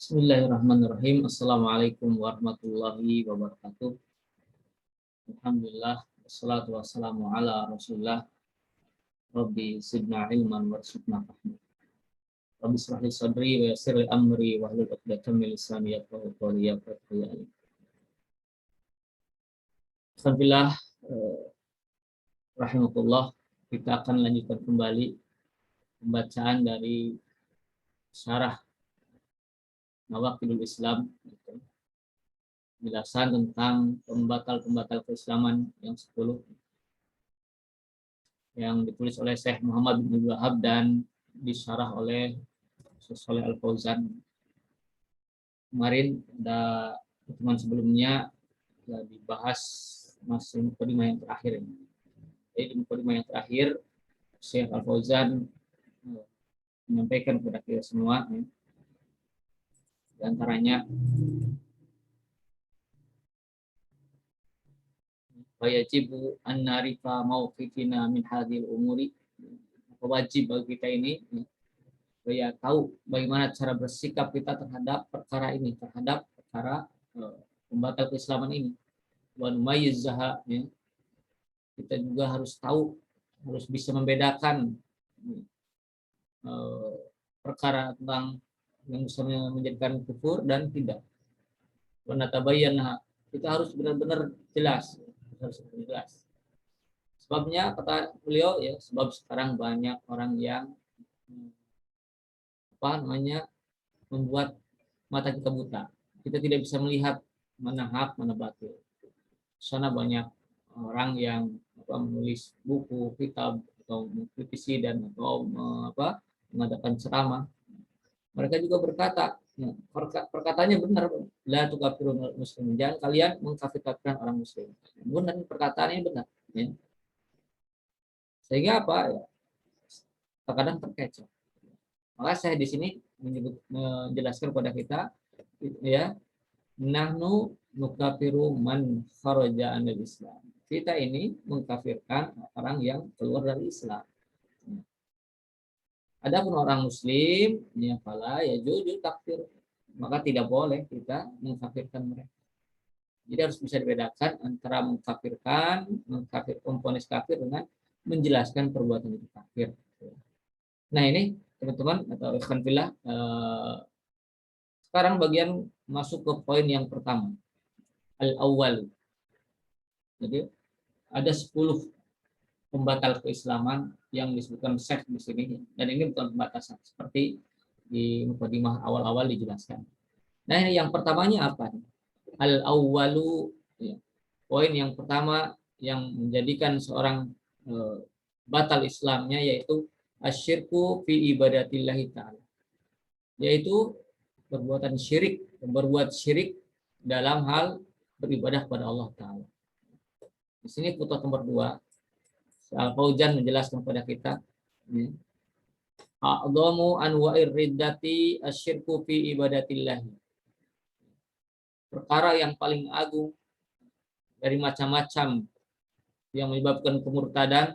Bismillahirrahmanirrahim. Assalamualaikum warahmatullahi wabarakatuh. Alhamdulillah. Wassalatu wassalamu ala rasulullah. Rabbi zidna ilman warzuqna fahma. Rabbi shrah li sadri wa yassir li amri wahlul 'uqdatam min lisani yafqahu qawli. Alhamdulillah, rahimakumullah. Kita akan lanjutkan kembali pembacaan dari syarah Nawaqidul Islam, penjelasan tentang pembatal-pembatal keislaman yang 10 yang ditulis oleh Syekh Muhammad bin Abdul Wahab dan disyarah oleh Syekh Shalih Al Fauzan. Kemarin ada pertemuan sebelumnya dibahas masih mukadimah yang terakhir. Jadi di mukadimah yang terakhir Syekh Al Fauzan menyampaikan kepada kita semua, di antaranya wajibu an narifa mauqifina min hadhil umuri, wajib bagi kita ini supaya tahu bagaimana cara bersikap kita terhadap perkara ini, terhadap perkara pembatal keislaman ini. Wa numayyizaha, kita juga harus tahu, harus bisa membedakan perkara tentang yang bisa menjadikan kufur dan tidak. Wa natabayyana, kita harus benar-benar jelas. Sebabnya kata beliau, ya, sebab sekarang banyak orang yang membuat mata kita buta. Kita tidak bisa melihat mana hak, mana batil. Sana banyak orang yang menulis buku, kitab, atau mengkritisi dan atau mengadakan ceramah. Mereka juga berkata, perkataannya benar, la tukafirun muslimin, jangan kalian mengkafirkan orang muslim. Benar, perkataannya benar, ya. Sehingga apa, ya, terkadang terkecoh. Maka saya di sini menjelaskan kepada kita, ya, nahnu nukafiru man kharaja anil Islam. Kita ini mengkafirkan orang yang keluar dari Islam. Adapun orang muslim, ya fala ya jujur takfir, maka tidak boleh kita mengkafirkan mereka. Jadi harus bisa dibedakan antara mengkafirkan, komponis kafir dengan menjelaskan perbuatan itu kafir. Nah ini teman-teman atau ikhwan fillah, sekarang bagian masuk ke poin yang pertama, al-awwal. Jadi ada 10 pembatal keislaman yang disebutkan Syekh di sini, dan ini bukan pembatasan seperti di mukadimah awal-awal dijelaskan. Nah, yang pertamanya apa? Al-awwalu, ya. Poin yang pertama yang menjadikan seorang batal Islamnya yaitu asyirku fi ibadatillahi ta'ala, yaitu perbuatan syirik, berbuat syirik dalam hal beribadah kepada Allah Ta'ala. Di sini footnote nomor 2, Al Fauzan menjelaskan kepada kita, a'dhamu anwa'ir riddati asyirku fi ibadatillah. Perkara yang paling agung dari macam-macam yang menyebabkan kemurtadan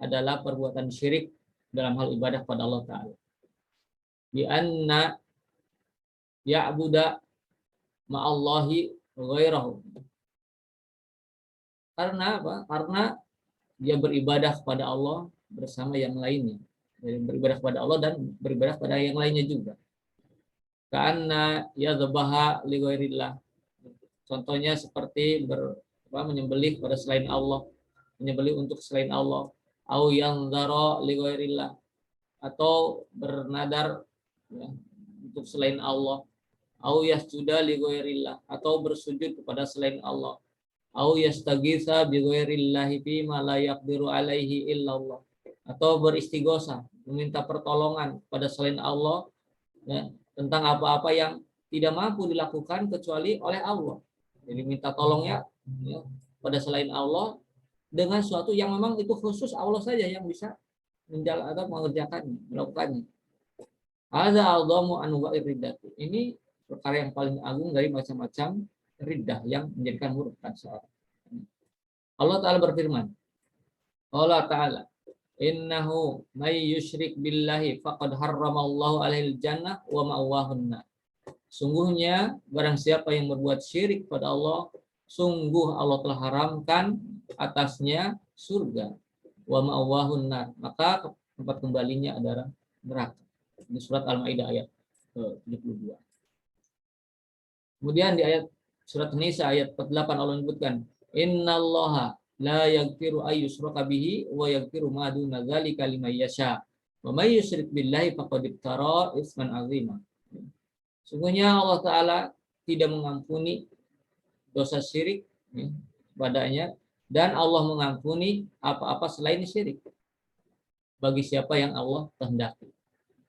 adalah perbuatan syirik dalam hal ibadah kepada Allah Ta'ala. Bi anna ya'buda ma'allahi ghairahu. Karena apa? Karena dia beribadah kepada Allah bersama yang lainnya. Jadi beribadah kepada Allah dan beribadah kepada yang lainnya juga. Karena yadhbaha li ghairillah. Contohnya seperti menyembelih kepada selain Allah, menyembelih untuk selain Allah, au yanzara li ghairillah, atau bernadar, ya, untuk selain Allah, au yasjuda li ghairillah, atau bersujud kepada selain Allah, au yastaghitsa bi ghairillahi fi ma la yaqdiru alaihi illallah, atau beristighosa, meminta pertolongan pada selain Allah, ya, tentang apa-apa yang tidak mampu dilakukan kecuali oleh Allah. Jadi minta tolongnya, ya, pada selain Allah dengan sesuatu yang memang itu khusus Allah saja yang bisa menjalankan atau mengerjakannya, melakukannya. Hadza a'dhamu anwa'ir riddati. Ini perkara yang paling agung dari macam-macam riddah yang menjadikan murtad seorang. Allah Ta'ala berfirman, Allah Ta'ala, innahu may yusyrik billahi faqad harramallahu alaihil jannah wa ma'wahun nar. Sungguhnya barang siapa yang berbuat syirik pada Allah, sungguh Allah telah haramkan atasnya surga. Wa ma'awahun nar, maka tempat kembalinya adalah neraka. Di surat Al-Maidah ayat 72. Kemudian di ayat surat Nisa ayat 48 Allah menyebutkan, innallaha la yaghfiru ayyushraka bihi wa yaghfiru ma duna dzalika liman yasha. Wa may yusyrik billahi faqad iftara isman azima. Sungguhnya Allah Ta'ala tidak mengampuni dosa syirik padanya, dan Allah mengampuni apa-apa selain syirik bagi siapa yang Allah kehendaki.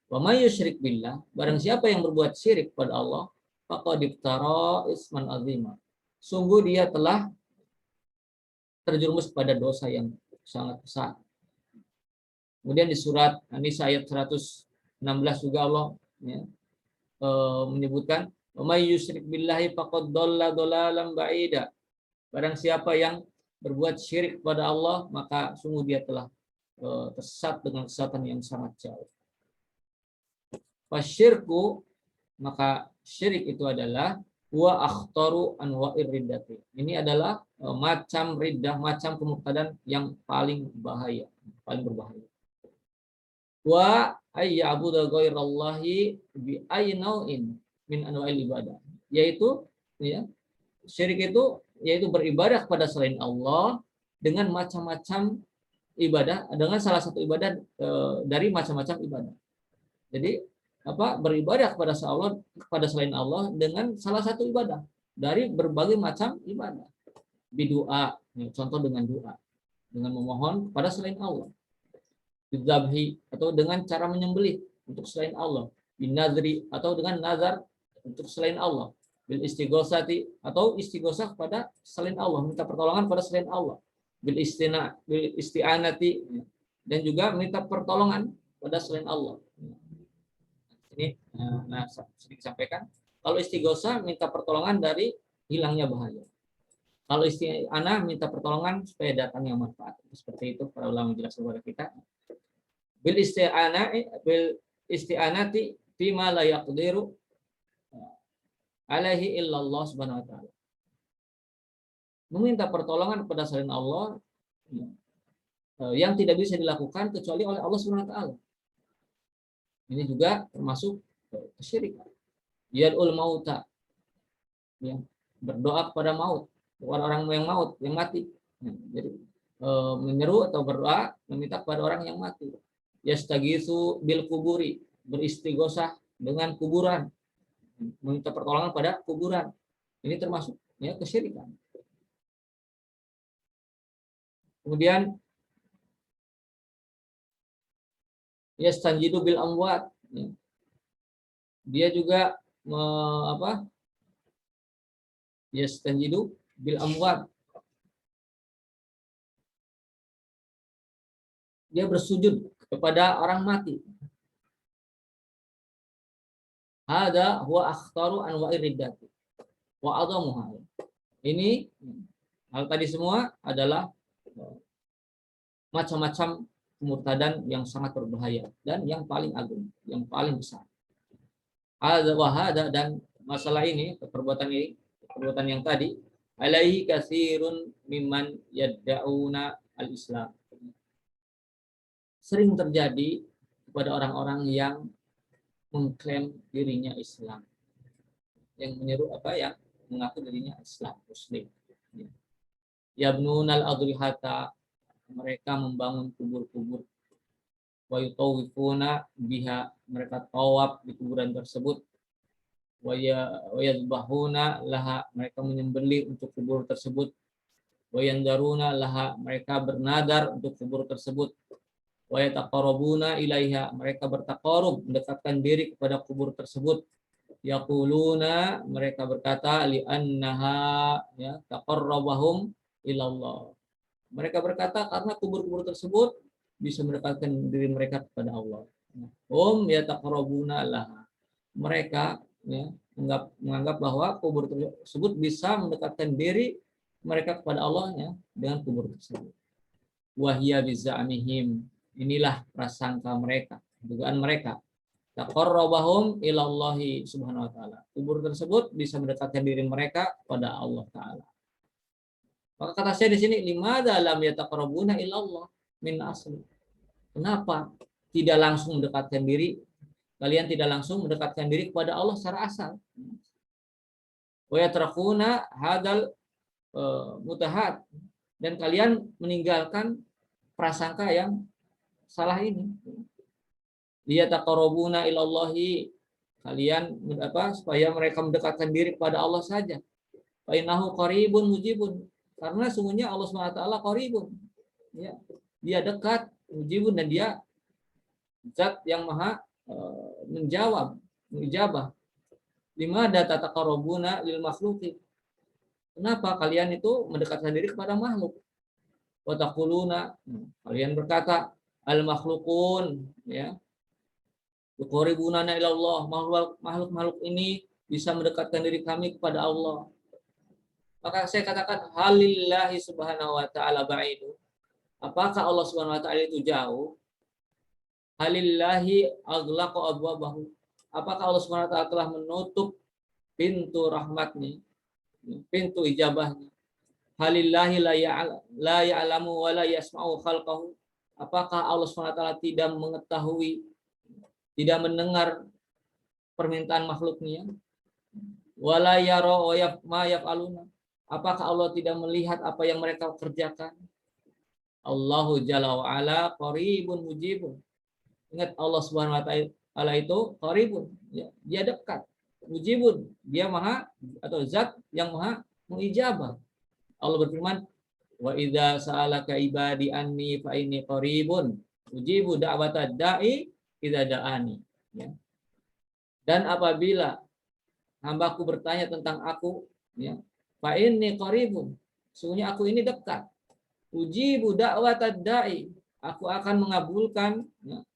Wa may yusyrik billah, barang siapa yang berbuat syirik pada Allah, faqad iftara isman azima. Sungguh dia telah terjerumus pada dosa yang sangat besar. Kemudian di surat An-Nisa ayat 116 juga Allah menyebutkan, wa may yusyrik billahi faqad dhalla dhalalan ba'ida. Barang siapa yang berbuat syirik pada Allah, maka sungguh dia telah tersesat dengan kesesatan yang sangat jauh. Fasyirku, maka syirik itu adalah wa akhtaru anwa'ir riddati. Ini adalah macam riddah, macam kemurtadan yang paling bahaya, paling berbahaya. Wa ayya'budu ghairallahi bi aynau'in min anwa'il ibadah. Yaitu syirik itu yaitu beribadah kepada selain Allah dengan macam-macam ibadah, dengan salah satu ibadah dari macam-macam ibadah. Jadi beribadah kepada selain Allah dengan salah satu ibadah dari berbagai macam ibadah. Bidu'a, contoh dengan doa, dengan memohon kepada selain Allah. Bidzabhi, atau dengan cara menyembelih untuk selain Allah. Binadri, atau dengan nazar untuk selain Allah. Bil istighosati, atau istighosah kepada selain Allah, minta pertolongan pada selain Allah. Bil isti'anati, dan juga minta pertolongan pada selain Allah. Ini sedikit sampaikan. Kalau istighosah minta pertolongan dari hilangnya bahaya. Kalau isti'anah minta pertolongan supaya datangnya manfaat. Seperti itu para ulama menjelaskan kepada kita. Bil isti'anati fima la yaqdiru alaihi illallah subhanahu wa ta'ala. Meminta pertolongan kepada selain Allah yang tidak bisa dilakukan kecuali oleh Allah subhanahu wa ta'ala. Ini juga termasuk kesyirikan. Yad'ul mauta, berdoa kepada maut, orang yang maut, yang mati. Jadi menyeru atau berdoa meminta kepada orang yang mati. Yastagitsu bil kuburi, beristighosah dengan kuburan, meminta pertolongan pada kuburan. Ini termasuk kesyirikan. Kemudian yastanjidu bil amwat, dia juga yastanjidu bil amwat, dia bersujud kepada orang mati. Hada huwa akhtaru anwa'ir riddati wa adamuha. Ini hal tadi semua adalah macam-macam kemurtadan yang sangat berbahaya dan yang paling agung, yang paling besar. Ada wahada, dan masalah ini, perbuatan yang tadi, alaihi katsirun mimman yad'una al-Islam. Sering terjadi kepada orang-orang yang mengklaim dirinya Islam, yang menyeru yang mengaku dirinya Islam, Muslim. Yabnunal adrihata, mereka membangun kubur-kubur. Wa yutawifuna biha, mereka tawaf di kuburan tersebut. Wa yadbahuna laha, mereka menyembelih untuk kubur tersebut. Wa yandaruna laha, mereka bernadar untuk kubur tersebut. Wa yataqarrabuna ilaiha, mereka bertaqarrub, mendekatkan diri kepada kubur tersebut. Yaquluna, mereka berkata, li annaha taqarrabahum ilallah. Mereka berkata karena kubur-kubur tersebut bisa mendekatkan diri mereka kepada Allah. Yataqarrabuna laha, mereka menganggap bahwa kubur tersebut bisa mendekatkan diri mereka kepada Allah dengan kubur tersebut. Wahya bizamihim, inilah prasangka mereka, dugaan mereka. taqarrabahum ilallahi subhanahu wa ta'ala. Kubur tersebut bisa mendekatkan diri mereka kepada Allah Ta'ala. Maka kata saya di sini, limadza lam yataqarrabuna ilallah min asli. Kenapa tidak langsung mendekatkan diri? Kalian tidak langsung mendekatkan diri kepada Allah secara asal. Wa yatrakuna hadal mutahad, dan kalian meninggalkan prasangka yang salah ini. Dia taqarrabuna ilallahi, kalian supaya mereka mendekatkan diri kepada Allah saja. Fa innahu qaribun mujibun, karena sungguhnya Allah SWT qaribun, ya, dia dekat, mujibun, dan dia zat yang maha menjawab, mengijabah. Limadza tataqarrabuna lil makhluqi, kenapa kalian itu mendekatkan diri kepada makhluk? Wa taquluna, kalian berkata, al makhluqun, ya, yuqarribunana ila Allah, makhluk-makhluk ini bisa mendekatkan diri kami kepada Allah. Maka saya katakan, halillahi subhanahu wa ta'ala ba'idu, apakah Allah subhanahu wa ta'ala itu jauh? Halillahi aghlaqa abwabahu, apakah Allah subhanahu wa ta'ala telah menutup pintu rahmatnya, pintu ijabahnya? Halillahi la ya'lamu wa la yasma'u khalqahu, apakah Allah subhanahu wa ta'ala tidak mengetahui, tidak mendengar permintaan makhluknya? Wala yara ma yaf'aluna, apakah Allah tidak melihat apa yang mereka kerjakan? Allahu jalla wa ala qaribun mujibun. Ingat, Allah Subhanahu wa taala itu qaribun, ya, dia dekat. Mujibun, dia maha atau zat yang maha mengijabah. Allah berfirman, wa idza sa'alaka ibadi anni fa inni qaribun ujibu da'watad da'i idza da'ani, ya. Dan apabila hambaku bertanya tentang aku, ya, fa inni qaribun, sungguhnya aku ini dekat. Ujibu da'watad da'i, aku akan mengabulkan, ya,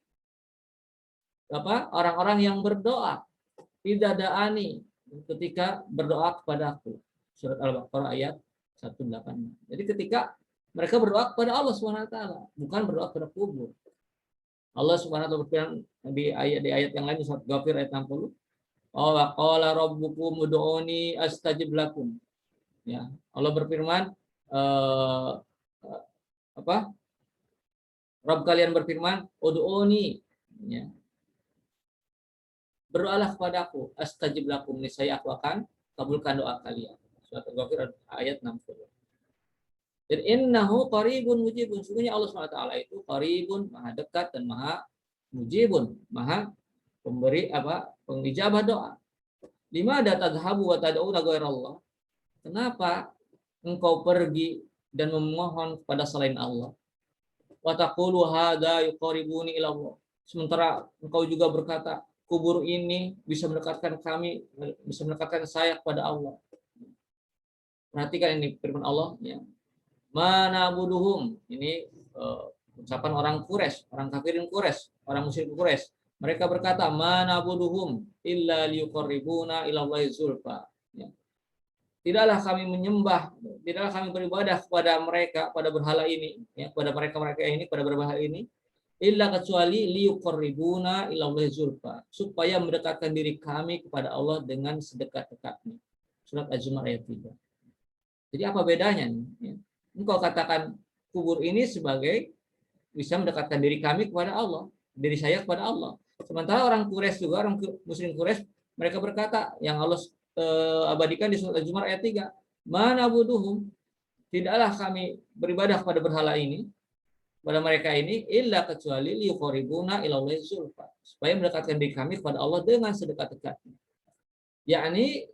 orang-orang yang berdoa, idza da'ani, ketika berdoa kepadaku. Surat Al-Baqarah ayat 180. Jadi ketika mereka berdoa kepada Allah Subhanahu wa taala, bukan berdoa kepada kubur. Allah Subhanahu wa taala berfirman di ayat yang lain, surat Ghafir ayat 60, wa qala rabbukum ud'uni astajib lakum. Ya, Allah berfirman, Rabb kalian berfirman, ud'uni, ya, berdoalah kepadaku, astajib lakum, niscaya aku akan kabulkan doa kalian. Surat Al-Ghafir ayat 60. Dan innahu qaribun mujibun, sungguhnya Allah SWT itu qaribun, maha dekat dan maha mujibun, maha pemberi pengijabah doa. Limadza tadhhabu wa tad'una ghairallah, kenapa engkau pergi dan memohon kepada selain Allah? Wa taqulu hadza yuqaribuni ila Allah, sementara engkau juga berkata, kubur ini bisa mendekatkan kami, bisa mendekatkan saya kepada Allah. Perhatikan ini firman Allah, ya. Mana buduhum, ini ucapan orang Quraisy, orang kafirin Quraisy, orang musyrik Quraisy. Mereka berkata, mana buduhum illa liyuqarribuna ila Allahi zulfa. Ya. Tidaklah kami menyembah, tidaklah kami beribadah kepada mereka, pada berhala ini, ya, kepada mereka ini, pada berhala ini, illa kecuali liyuqarribuna ila Allahi zulfa, supaya mendekatkan diri kami kepada Allah dengan sedekat-dekatnya. Surat Az-Zumar ayat 3. Jadi apa bedanya nih? Ya. Engkau katakan kubur ini sebagai bisa mendekatkan diri kami kepada Allah, diri saya kepada Allah. Sementara orang Quraisy juga, orang musyrik Quraisy, mereka berkata, yang Allah abadikan di surat Az-Zumar ayat 3, mana buduhum, tidaklah kami beribadah kepada berhala ini, pada mereka ini, illa kecuali liyuqarribuna ila Allahi zulfa, supaya mendekatkan diri kami kepada Allah dengan sedekat-dekatnya. Yakni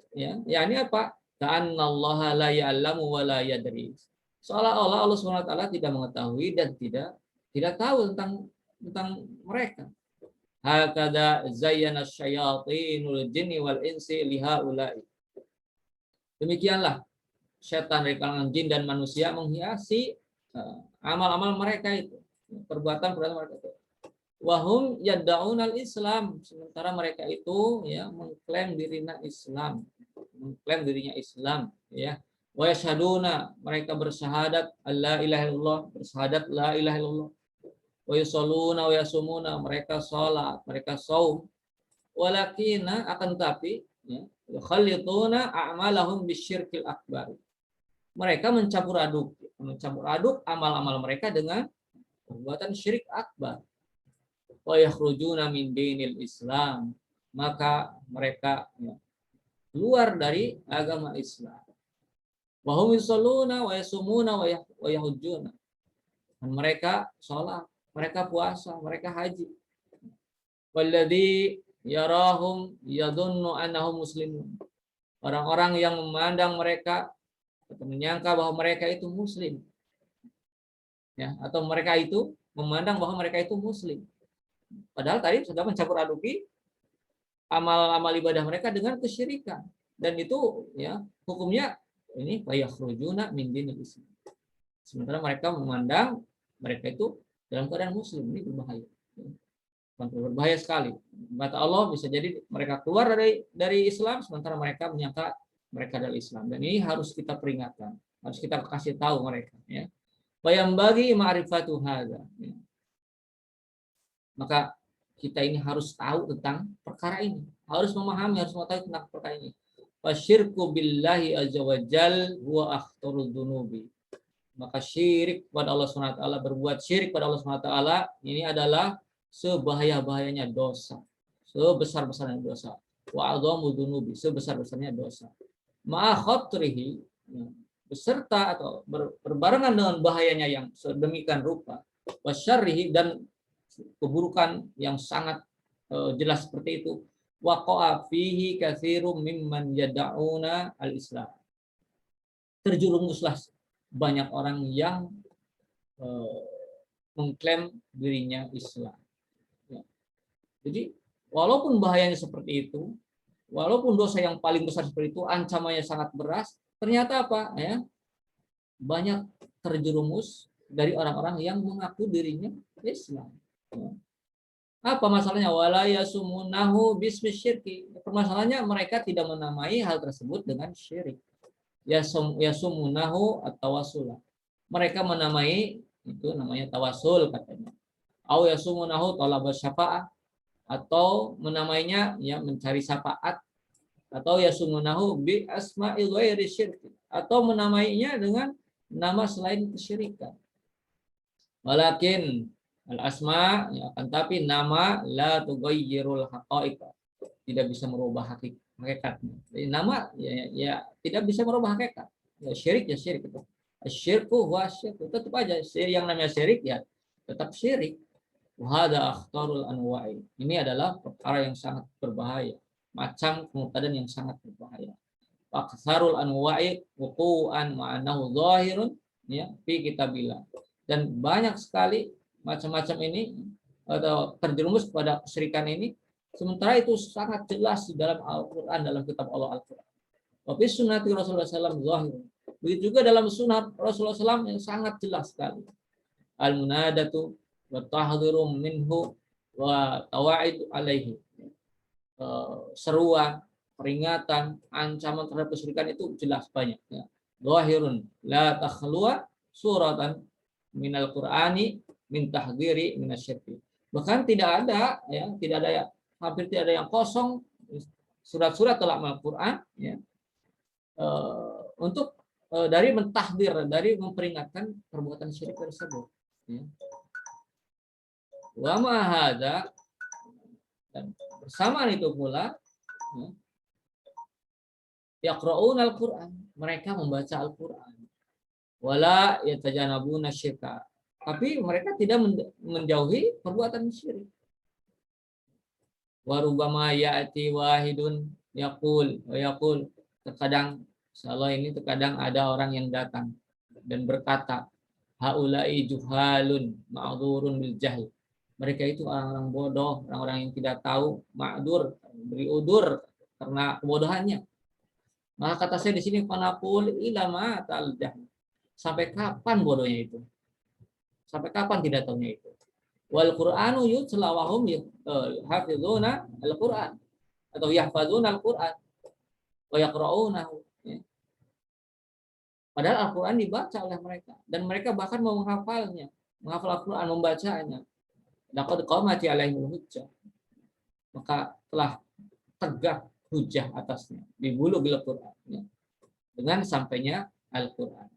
apa? Ka'annallaha la ya'lamu wa la yadri. Seolah-olah Allah SWT tidak mengetahui dan tidak tahu tentang mereka. Hakadha zayyana syayatinul jinni wal insi lihaula'i. Demikianlah setan dari kalangan jin dan manusia menghiasi amal-amal mereka itu, perbuatan mereka itu. Wahum yad'unal Islam, sementara mereka itu, ya, mengklaim dirinya Islam, ya. Wa yashhaduna, mereka bersyahadat alla ilaha illallah, bersyahadat la ilaha illallah. Wa yusalluna wa yasumuna, mereka salat, mereka saum, walakina akan tapi ya, yukhallituna a'malahum bisyirkil akbar. Mereka mencampur aduk amal-amal mereka dengan perbuatan syirik akbar. Wa yakhrujuna min dinil Islam, maka mereka ya, keluar dari agama Islam. Wa hum yusalluna wa yasumuna wa yahujjuna. Dan mereka sholat, mereka puasa, mereka haji. Walladzi yarahum yadhunnu annahum muslimun. Orang-orang yang memandang mereka atau menyangka bahwa mereka itu muslim. Ya, atau mereka itu memandang bahwa mereka itu muslim. Padahal tadi sudah mencampur aduki amal-amal ibadah mereka dengan kesyirikan, dan itu ya hukumnya ini yakhrujuna min dinil Islam. Sementara mereka memandang mereka itu dalam keadaan muslim, ini berbahaya. Berbahaya sekali. Kata Allah bisa jadi mereka keluar dari Islam sementara mereka menyangka mereka dari Islam, dan ini harus kita peringatkan, harus kita kasih tahu mereka ya. Bayam bagi ma'rifatu hadza. Ya. Maka kita ini harus tahu tentang perkara ini, harus memahami, harus mengetahui tentang perkara ini. Wasyirku billahi azza wajal huwa akhtarud dunubi. Maka syirik pada Allah SWT, berbuat syirik pada Allah SWT ini adalah sebahaya-bahayanya dosa, sebesar-besarnya dosa. Wa adhamu dunubi, sebesar-besarnya dosa. Ma'a khatrihi, beserta atau berbarengan dengan bahayanya yang sedemikian rupa. Wasyarrihi, dan keburukan yang sangat jelas seperti itu. Waqa'a fihi katsirum mimman yad'una al-Islam. Terjerumuslah banyak orang yang mengklaim dirinya Islam. Ya. Jadi walaupun bahayanya seperti itu, walaupun dosa yang paling besar seperti itu, ancamannya sangat berat, ternyata apa? Ya, banyak terjerumus dari orang-orang yang mengaku dirinya Islam. Ya. Apa masalahnya? Wala yasumunahu bismi syirki. Permasalahannya mereka tidak menamai hal tersebut dengan syirik. Yasumunahu at-tawassul. Mereka menamai itu namanya tawasul katanya. Au yasumunahu talab syafa'ah, atau menamainya ya mencari syafaat, atau yasumunahu bi asma'i ghairi syirki, atau menamainya dengan nama selain kesyirikan. Walakin al-asma, ya, akan tapi nama la tughayyirul haqa'iq, tidak bisa merubah hakikatnya. Jadi nama ya tidak bisa merubah hakikat. Ya syirik itu. Asyirku wa syirku, tetap aja yang namanya syirik ya tetap syirik. Wa hadza akhtarul anwa'i. Ini adalah perkara yang sangat berbahaya, macam kemurtadan yang sangat berbahaya. Aktsarul anwa'i wuqu'an ma'anahu zahirun ya fi kitabillah. Dan banyak sekali macam-macam ini atau terjerumus pada kesyirikan ini, sementara itu sangat jelas di dalam Al-Quran, dalam kitab Allah Al-Quran. Tapi sunnati Rasulullah SAW zahir. Begitu juga dalam sunnah Rasulullah SAW yang sangat jelas sekali. Al-munadatu wa tahdhiru minhu wa tawa'id alaihi. Seruan, peringatan, ancaman terhadap kesyirikan itu jelas banyak. Ya. Zahirun la takhluwa suratan minal Qur'ani min tahdhiri minasyirki. Bahkan tidak ada ya, hampir tidak ada yang kosong surat-surat dalam Al-Qur'an ya, untuk dari mentahdir, dari memperingatkan perbuatan syirik tersebut ya. Wa ma hadza, dan bersamaan itu pula ya, yaqra'un al-Qur'an, mereka membaca Al-Qur'an. Wala yatajanabuna syirka, tapi mereka tidak menjauhi perbuatan syirik. Warubama ya'ti wahidun yaqul, terkadang terkadang ada orang yang datang dan berkata, haula'i juhalun ma'dzurun bil jahl. Mereka itu orang-orang bodoh, orang-orang yang tidak tahu, ma'dzur, beri udur karena kebodohannya. Maka kata saya di sini, panaqul ila ma ta'al jahl. Sampai kapan bodohnya itu? Sampai kapan tidak tahunya itu? Wal Qur'anu yutla wa hum hafizuna al-Qur'an, atau yahfazuna al-Qur'an wa yaqra'unahu. Padahal Al-Qur'an dibaca oleh mereka, dan mereka bahkan mau menghafalnya, menghafal Al-Qur'an, membacanya. Laqad qamati alaihimul hujjah. Maka telah tegak hujah atasnya di bulu bil Quran, ya, dengan sampainya Al-Quran.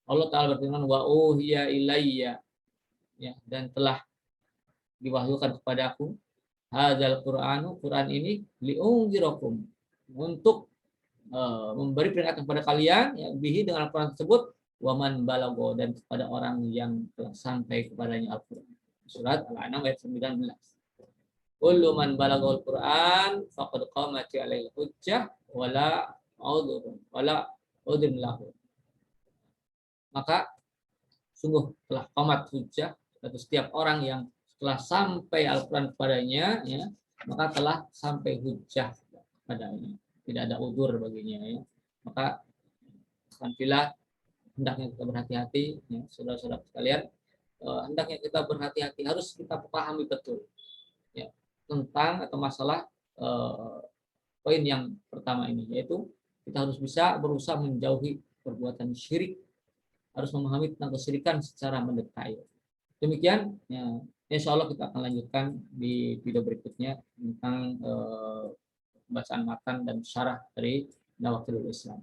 Allah Ta'ala berfirman, wa uhiya ilayya, ya, dan telah diwahyukan kepadaku hadzal Qur'anu, Quran ini liunzirakum, untuk memberi peringatan kepada kalian, ya, bihi dengan Al-Quran tersebut, waman balago, dan kepada orang yang telah sampai kepadanya Al-Quran. Surat Al-An'am ayat 19. Kullu man balagul Quran faqad qamati alaihi hujjah wala udhun lahu. Maka sungguh telah qamat hujjah, atau setiap orang yang telah sampai Al-Quran kepadanya, ya, maka telah sampai hujjah padanya, tidak ada udzur baginya, ya. Maka alhamdulillah hendaknya kita berhati-hati, ya, saudara-saudara sekalian, hendaknya kita berhati-hati, harus kita pahami betul, ya, tentang atau masalah poin yang pertama ini, yaitu kita harus bisa berusaha menjauhi perbuatan syirik, harus memahami tentang kesyirikan secara mendetail. Demikian, ya, insya Allah kita akan lanjutkan di video berikutnya tentang bacaan matan dan syarah dari Nawakhilul Islam.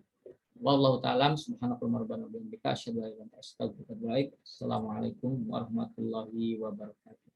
Wallahu ta'ala subhanallahi wa bihamdihi asyhadu an la ilaha illa anta astaghfiruka wa atubu ilaik. Assalamualaikum warahmatullahi wabarakatuh.